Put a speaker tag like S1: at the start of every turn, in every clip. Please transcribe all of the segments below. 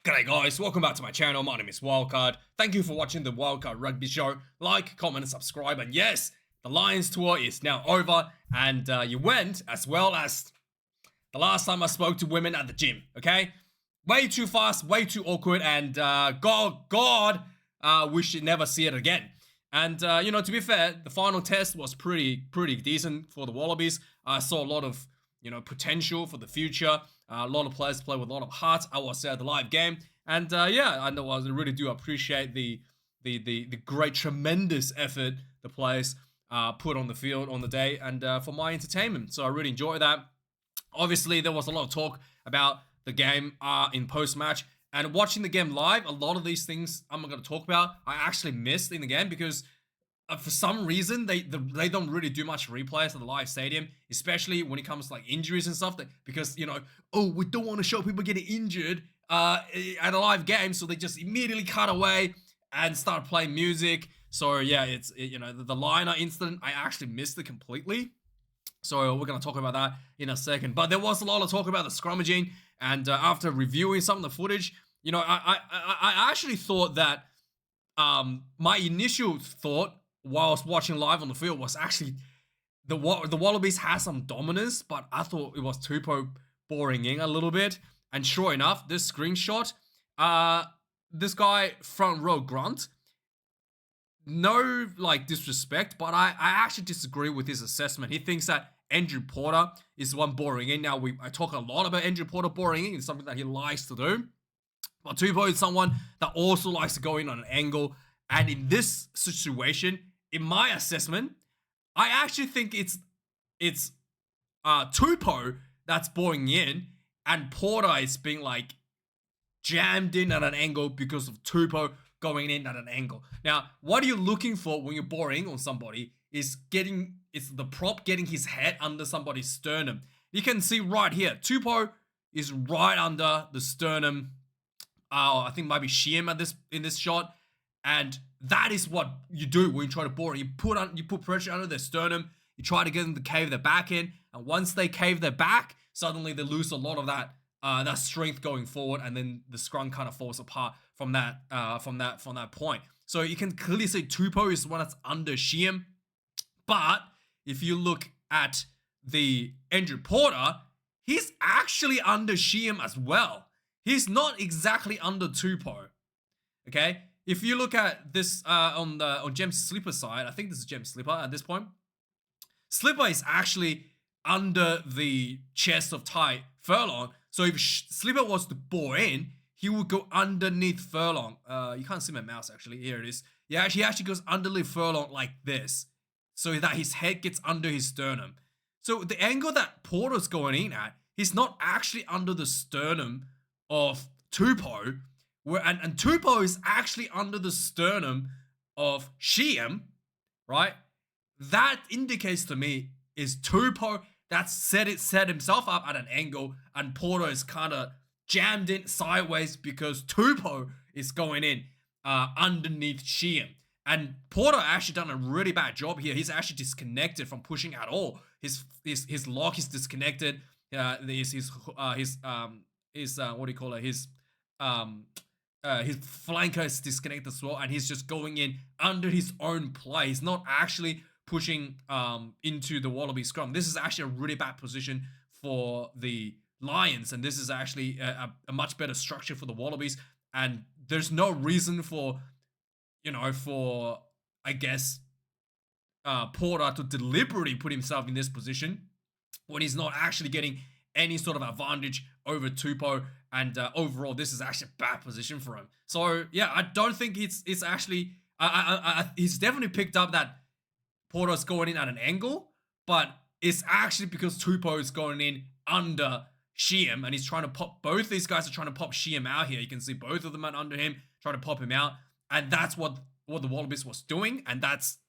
S1: G'day guys, welcome back to my channel. My name is Wildkard. Thank you for watching the Wildkard Rugby Show. Like, comment and subscribe. And yes, the Lions tour is now over, and you went as well as the last time I spoke to women at the gym, okay? Way too fast, way too awkward, and God, we should never see it again. And, to be fair, the final test was pretty decent for the Wallabies. I saw a lot of, potential for the future. A lot of players play with a lot of heart. I was at the live game. And, I know I really do appreciate the great, tremendous effort the players put on the field on the day and for my entertainment. So I really enjoyed that. Obviously, there was a lot of talk about the game in post-match. And watching the game live, a lot of these things I'm not going to talk about, I actually missed in the game because for some reason, they don't really do much replays at the live stadium, especially when it comes to like injuries and stuff. Because, we don't want to show people getting injured at a live game. So they just immediately cut away and start playing music. So yeah, the liner incident, I actually missed it completely. So we're going to talk about that in a second. But there was a lot of talk about the scrummaging. And after reviewing some of the footage, I actually thought that my initial thought while I was watching live on the field was actually the Wallabies had some dominance, but I thought it was Tupou boring in a little bit. And sure enough, this screenshot, this guy front row grunt, no disrespect, but I actually disagree with his assessment. He thinks that Andrew Porter is the one boring in. Now I talk a lot about Andrew Porter boring in. It's something that he likes to do. But Tupou is someone that also likes to go in on an angle. And in this situation, in my assessment, I actually think it's Tupou that's boring in, and Porter is being jammed in at an angle because of Tupou going in at an angle. Now, what are you looking for when you're boring on somebody is the prop getting his head under somebody's sternum. You can see right here, Tupou is right under the sternum. I think maybe Sheehan in this shot. And that is what you do when you try to bore. You put pressure under their sternum. You try to get them to cave their back in, and once they cave their back, suddenly they lose a lot of that strength going forward, and then the scrum kind of falls apart from that point. So you can clearly see Tupou is the one that's under Sheehan. But if you look at the Andrew Porter, he's actually under Sheehan as well. He's not exactly under Tupou. Okay? If you look at this on Jem's Slipper side, I think this is Jem's Slipper at this point. Slipper is actually under the chest of Ty Furlong. So if Slipper was to bore in, he would go underneath Furlong. You can't see my mouse actually. Here it is. Yeah, he actually goes underneath Furlong like this, so that his head gets under his sternum. So the angle that Porter's going in at, he's not actually under the sternum of Tupou. And Tupou is actually under the sternum of Sheehan, right? That indicates to me is Tupou that's set himself up at an angle, and Porter is kind of jammed in sideways because Tupou is going in underneath Sheehan. And Porter actually done a really bad job here. He's actually disconnected from pushing at all. His lock is disconnected. His what do you call it? His flanker is disconnected as well, and he's just going in under his own play. He's not actually pushing into the Wallaby scrum. This is actually a really bad position for the Lions, and this is actually a much better structure for the Wallabies. And there's no reason for I guess Porter to deliberately put himself in this position when he's not actually getting any sort of advantage over Tupou. And overall, this is actually a bad position for him. So yeah, I don't think it's actually. He's definitely picked up that Porter's going in at an angle, but it's actually because Tupou is going in under Sheehan, and he's trying to pop. Both these guys are trying to pop Sheehan out here. You can see both of them are under him, trying to pop him out, and that's what the Wallabies was doing. And that's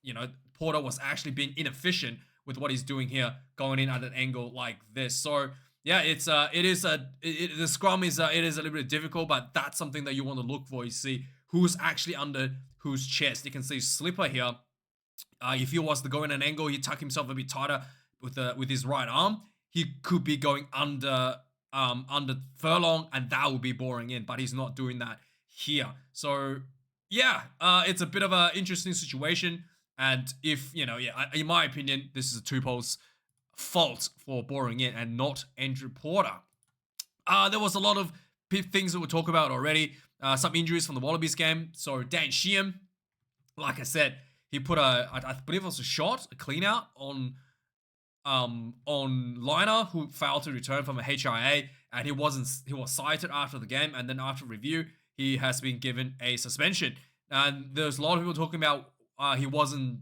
S1: Porter was actually being inefficient with what he's doing here, going in at an angle like this. So yeah, the scrum is a little bit difficult, but that's something that you want to look for. You see who's actually under whose chest. You can see Slipper here. If he was to go in an angle, he'd tuck himself a bit tighter with his right arm. He could be going under under Furlong, and that will be Borring in, but he's not doing that here. So yeah, it's a bit of an interesting situation. And if in my opinion, this is a Tupou's fault for Borring in and not Andrew Porter. There was a lot of things that we'll talk about already. Some injuries from the Wallabies game. So Dan Sheehan, like I said, he put I believe it was a clean out on Liner, who failed to return from a HIA, and he was cited after the game, and then after review, he has been given a suspension. And there's a lot of people talking about he wasn't,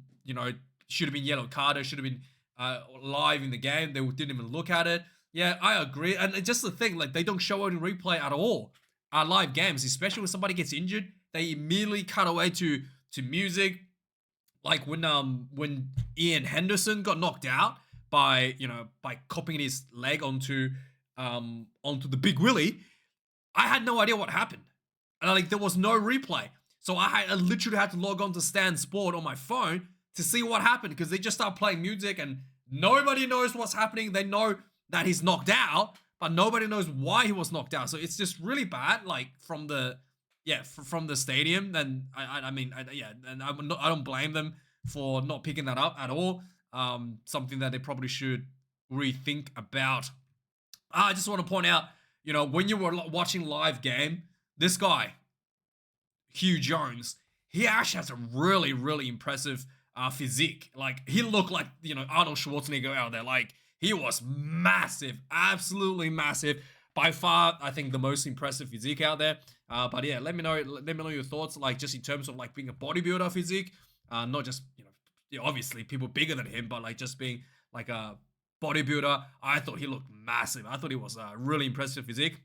S1: should have been yellow carded, should have been live in the game. They didn't even look at it. Yeah, I agree. And just the thing, like, they don't show it in replay at all. Live games, especially when somebody gets injured, they immediately cut away to music. Like when Ian Henderson got knocked out by copying his leg onto the Big Willie, I had no idea what happened. And there was no replay. So I literally had to log on to Stan Sport on my phone to see what happened, because they just start playing music and nobody knows what's happening. They know that he's knocked out, but nobody knows why he was knocked out. So it's just really bad, from the stadium. And I don't blame them for not picking that up at all. Something that they probably should rethink about. I just want to point out, when you were watching live game, this guy, Hugh Jones, he actually has a really, really impressive physique. He looked like, Arnold Schwarzenegger out there. He was massive, absolutely massive. By far, I think the most impressive physique out there. But yeah, let me know your thoughts, just in terms of being a bodybuilder physique, not just obviously people bigger than him, but just being a bodybuilder. I thought he looked massive. I thought he was a really impressive physique.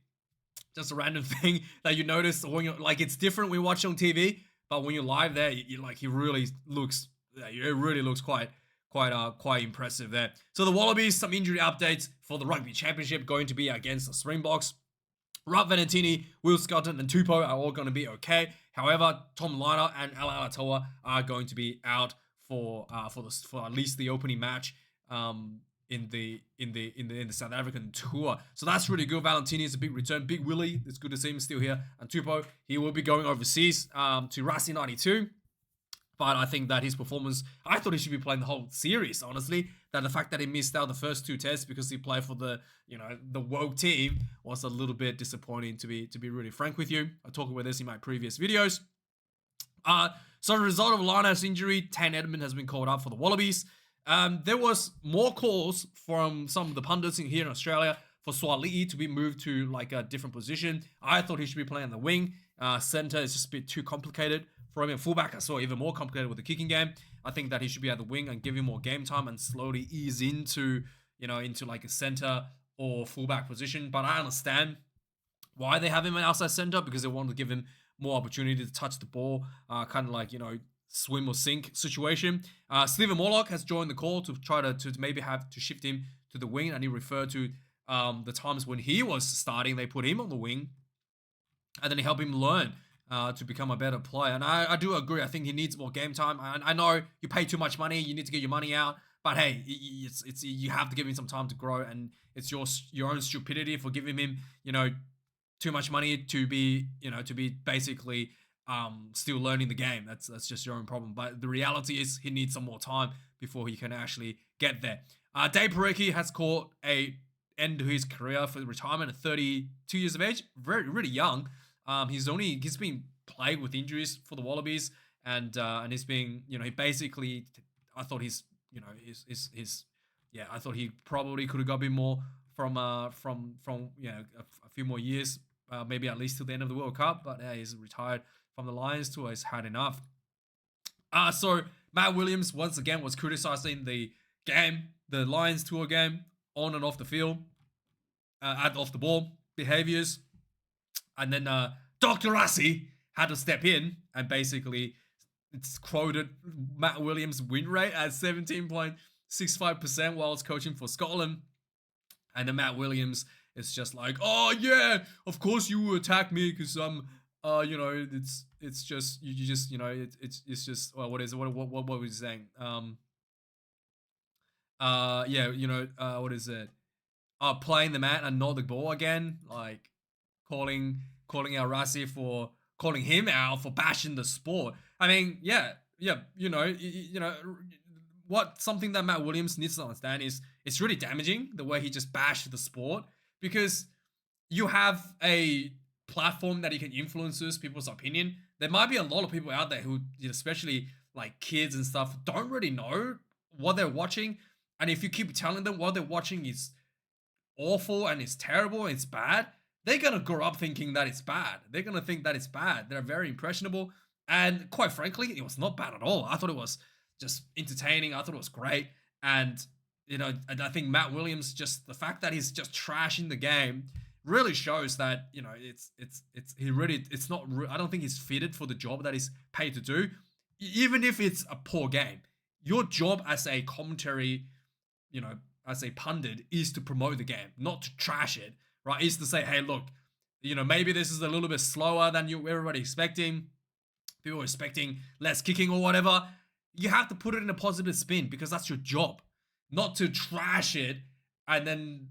S1: Just a random thing that you notice when you're it's different when you watch on TV, but when you're live there, he really looks. It really looks quite impressive there. So the Wallabies, some injury updates for the Rugby Championship, going to be against the Springboks. Rob Venatini, Will Scotton, and Tupou are all going to be okay. However, Tom Liner and Ala Alatoa are going to be out for at least the opening match in the South African tour. So that's really good. Valentini is a big return. Big Willie, it's good to see him still here. And Tupou, he will be going overseas to Rassie 92. But I think that his performance, I thought he should be playing the whole series, honestly. That the fact that he missed out the first two tests because he played for the woke team was a little bit disappointing, to be really frank with you. I talked about this in my previous videos. So the result of Lana's injury, Tan Edmund has been called up for the Wallabies. There was more calls from some of the pundits here in Australia for Swali'i to be moved to a different position. I thought he should be playing the wing. Center is just a bit too complicated for him. And fullback, I saw even more complicated with the kicking game. I think that he should be at the wing and give him more game time and slowly ease into a center or fullback position. But I understand why they have him an outside center, because they want to give him more opportunity to touch the ball, kind of swim or sink situation. Stephen Morlock has joined the call to try to maybe have to shift him to the wing, and he referred to the times when he was starting, they put him on the wing, and then he helped him learn to become a better player. And I do agree. I think he needs more game time. I know you pay too much money, you need to get your money out, but hey, it's you have to give him some time to grow, and it's your own stupidity for giving him too much money to be basically still learning the game. That's just your own problem. But the reality is he needs some more time before he can actually get there. Dave Parecki has called a end to his career for retirement at 32 years of age. Really young. He's been plagued with injuries for the Wallabies, and he's been he basically, I thought I thought he probably could have got a bit more from a few more years, maybe at least till the end of the World Cup. But he's retired from the Lions tour. He's had enough. So Matt Williams once again was criticizing the game, the Lions tour game, on and off the field, off the ball behaviors. And then Dr. Rassie had to step in and basically it's quoted Matt Williams' win rate at 17.65% while he's coaching for Scotland. And then Matt Williams is just like, oh yeah, of course you attack me because it's just what is it? What was he saying? What is it? playing the man and not the ball again, like calling out Rassie for calling him out for bashing the sport. I mean, yeah, what something that Matt Williams needs to understand is it's really damaging the way he just bashed the sport, because you have a platform that you can influence people's opinion. There might be a lot of people out there who, especially like kids and stuff, don't really know what they're watching. And if you keep telling them what they're watching is awful and it's terrible and it's bad, they're gonna grow up thinking that it's bad. They're gonna think that it's bad. They're very impressionable. And quite frankly, it was not bad at all. I thought it was just entertaining. I thought it was great. And and I think Matt Williams, just the fact that he's just trashing the game really shows that it's not. I don't think he's fitted for the job that he's paid to do, even if it's a poor game. Your job as a commentary, as a pundit, is to promote the game, not to trash it. Right? Is to say, hey, look, maybe this is a little bit slower than everybody expecting. People are expecting less kicking or whatever. You have to put it in a positive spin, because that's your job, not to trash it. And then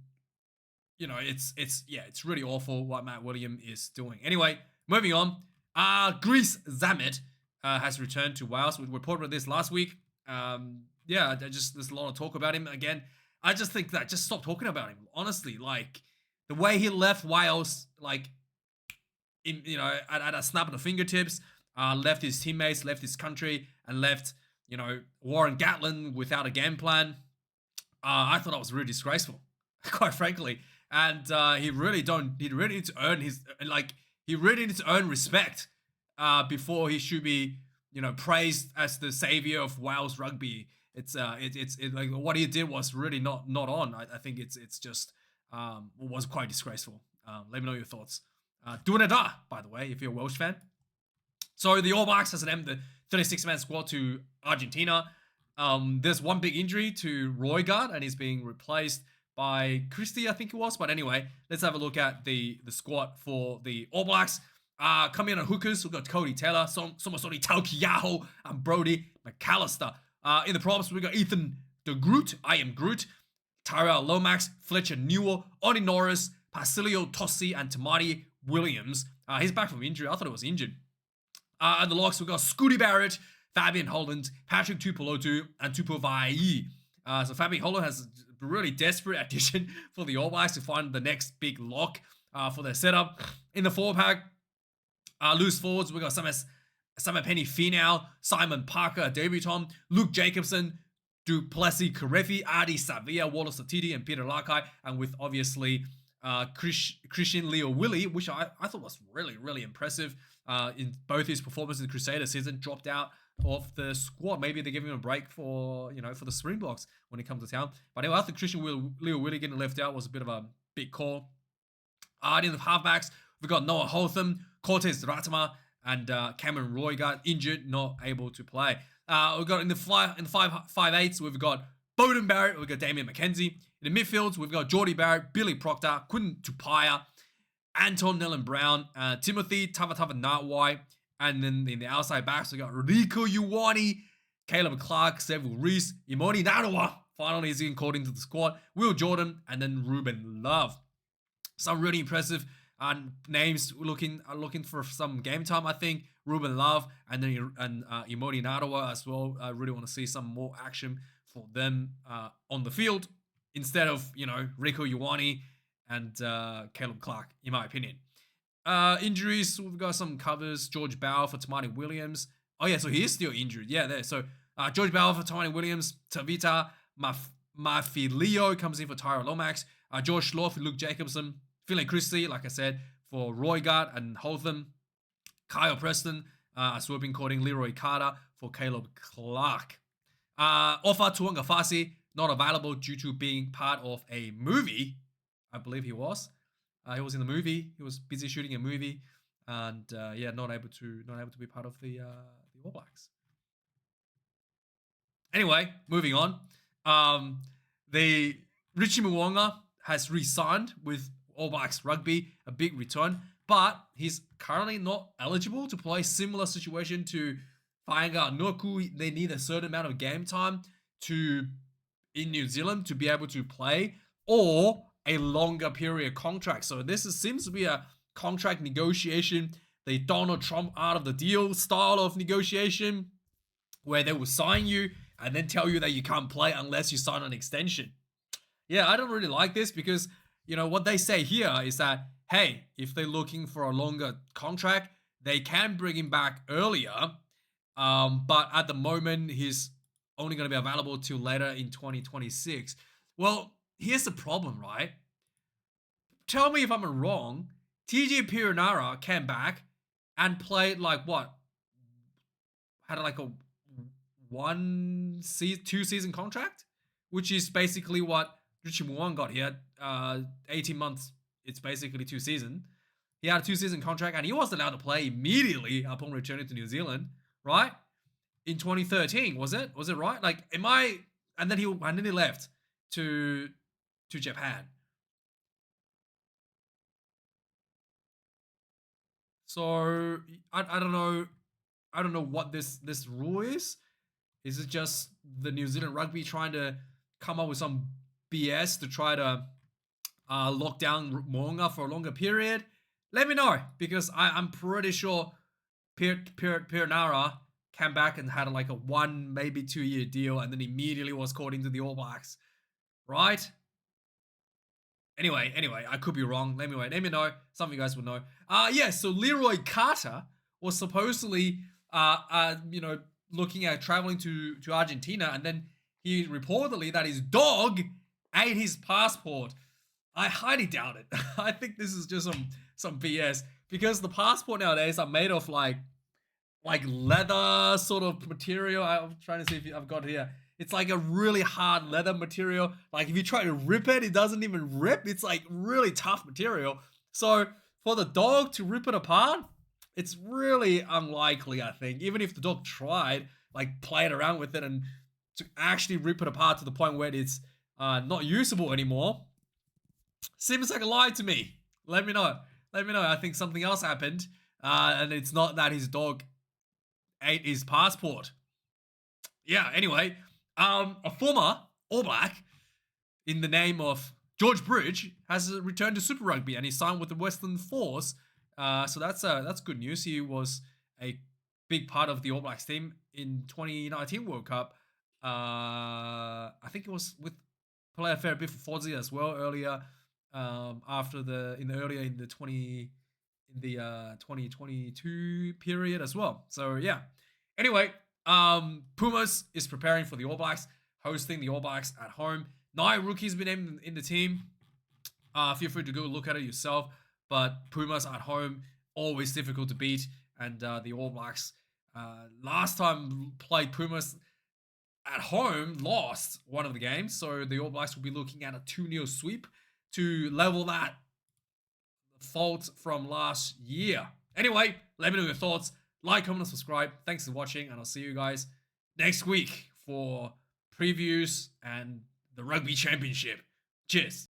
S1: it's really awful what Matt Williams is doing. Anyway, moving on. Rees-Zammit has returned to Wales. We reported on this last week. There's a lot of talk about him again. I just think that just stop talking about him. Honestly, like the way he left Wales, like at a snap of the fingertips, left his teammates, left his country, and left Warren Gatland without a game plan. I thought that was really disgraceful, quite frankly. And he really needs to earn he really needs to earn respect before he should be praised as the savior of Wales rugby. It's like what he did was really not on. I think it's just was quite disgraceful. Let me know your thoughts. Doing it, by the way, if you're a Welsh fan. So the All Blacks has named the 36-man squad to Argentina. There's one big injury to Wildkard, and he's being replaced by Christie, I think it was. But anyway, let's have a look at the squad for the All Blacks. Coming in on hookers, we've got Cody Taylor, Somasoni Taukiaho, and Brody McAllister. In the props, we've got Ethan de Groot, I am Groot, Tyrell Lomax, Fletcher Newell, Oni Norris, Pasilio Tossi, and Tamati Williams. He's back from injury. I thought he was injured. And the locks, we've got Scooty Barrett, Fabian Holland, Patrick Tupolotu, and Tupuvai. So Fabian Holland has a really desperate addition for the All Blacks to find the next big lock for their setup. In the four pack, loose forwards, we've got Sama Penny Finau, Simon Parker, debutant, Luke Jacobson, Duplessis Karefi, Adi Savia, Wallace Atiti, and Peter Lakai, and with obviously Christian Leo Willie, which I thought was really, really impressive in both his performances in the Crusader season. Dropped out of the squad. Maybe they're giving him a break for for the Springboks when he comes to town. But anyway, I think Christian Leo Willie getting left out was a bit of a big call. In the halfbacks, we've got Noah Hotham, Cortez Ratama, and Cameron Roy got injured, not able to play. We've got in the 5'8", we've got Bowden Barrett, we've got Damian McKenzie. In the midfields, we've got Geordie Barrett, Billy Proctor, Quinton Tupaya, Anton Nellen Brown, Timothy Tavatava Natwai, and then in the outside backs, we've got Rico Ioane, Caleb Clark, Seville Reese, Imoni Narawa, finally is getting called into the squad, Will Jordan, and then Ruben Love. Some really impressive names looking for some game time, I think. Ruben Love and then Imoni Narawa as well. I really want to see some more action for them on the field instead of, Rico Ioane and Caleb Clark, in my opinion. Injuries, we've got some covers. George Bauer for Tamati Williams. Oh, yeah, so he is still injured. Yeah, there. So George Bauer for Tamati Williams. Tavita Mafilio comes in for Tyra Lomax. George Schlorf for Luke Jacobson. Philly Christie, like I said, for Roygard and Hotham. Kyle Preston, swooping courting Leroy Carter for Caleb Clark. Ofa Tuangafasi, not available due to being part of a movie. I believe he was. He was in the movie. He was busy shooting a movie, and not able to be part of the All Blacks. Anyway, moving on. The Richie Mounga has re-signed with All Blacks Rugby, a big return, but he's currently not eligible to play. Similar situation to Fainga Nuku. They need a certain amount of game time in New Zealand to be able to play, or a longer period contract. So this seems to be a contract negotiation, the Donald Trump out of the deal style of negotiation, where they will sign you and then tell you that you can't play unless you sign an extension. Yeah, I don't really like this because, you know, what they say here is that, hey, if they're looking for a longer contract, they can bring him back earlier. But at the moment, he's only going to be available till later in 2026. Well, here's the problem, right? Tell me if I'm wrong. TJ Piranara came back and played like what? Had like a 2 season contract, which is basically what Richie Mounga got here. 18 months. It's basically 2 seasons. He had a 2-season contract and he was allowed to play immediately upon returning to New Zealand, right? In 2013, was it? Was it right? Like, am I? And then he left to Japan. So I don't know. I don't know what this rule is. Is it just the New Zealand rugby trying to come up with some BS to try to lock down Mounga for a longer period? Let me know, because I'm pretty sure Piranara came back and had like a 1, maybe 2 year deal and then immediately was called into the All Blacks, right? Anyway, I could be wrong. Let me know. Some of you guys will know. Yeah, so Leroy Carter was supposedly, you know, looking at traveling to Argentina, and then he reportedly that his dog ate his passport. I highly doubt it. I think this is just some BS, because the passport nowadays are made of like leather sort of material. I'm trying to see if I've got it here. It's like a really hard leather material. Like if you try to rip it, it doesn't even rip. It's like really tough material. So for the dog to rip it apart, it's really unlikely, I think. Even if the dog tried, like played around with it and to actually rip it apart to the point where it's not usable anymore, seems like a lie to me. Let me know. Let me know. I think something else happened, and it's not that his dog ate his passport. Yeah, anyway, a former All Black in the name of George Bridge has returned to Super Rugby and he signed with the Western Force. So that's good news. He was a big part of the All Blacks team in 2019 World Cup. I think it was with play a fair bit for Fozzie as well earlier. After in the 2022 period as well. So yeah. Anyway, Pumas is preparing for the All Blacks, hosting the All Blacks at home. 9 rookies been named in the team. Feel free to go look at it yourself. But Pumas at home, always difficult to beat. And the All Blacks last time played Pumas at home, lost one of the games. So the All Blacks will be looking at a 2-0 sweep to level that fault from last year. Anyway, let me know your thoughts. Like, comment, and subscribe. Thanks for watching, and I'll see you guys next week for previews and the Rugby Championship. Cheers.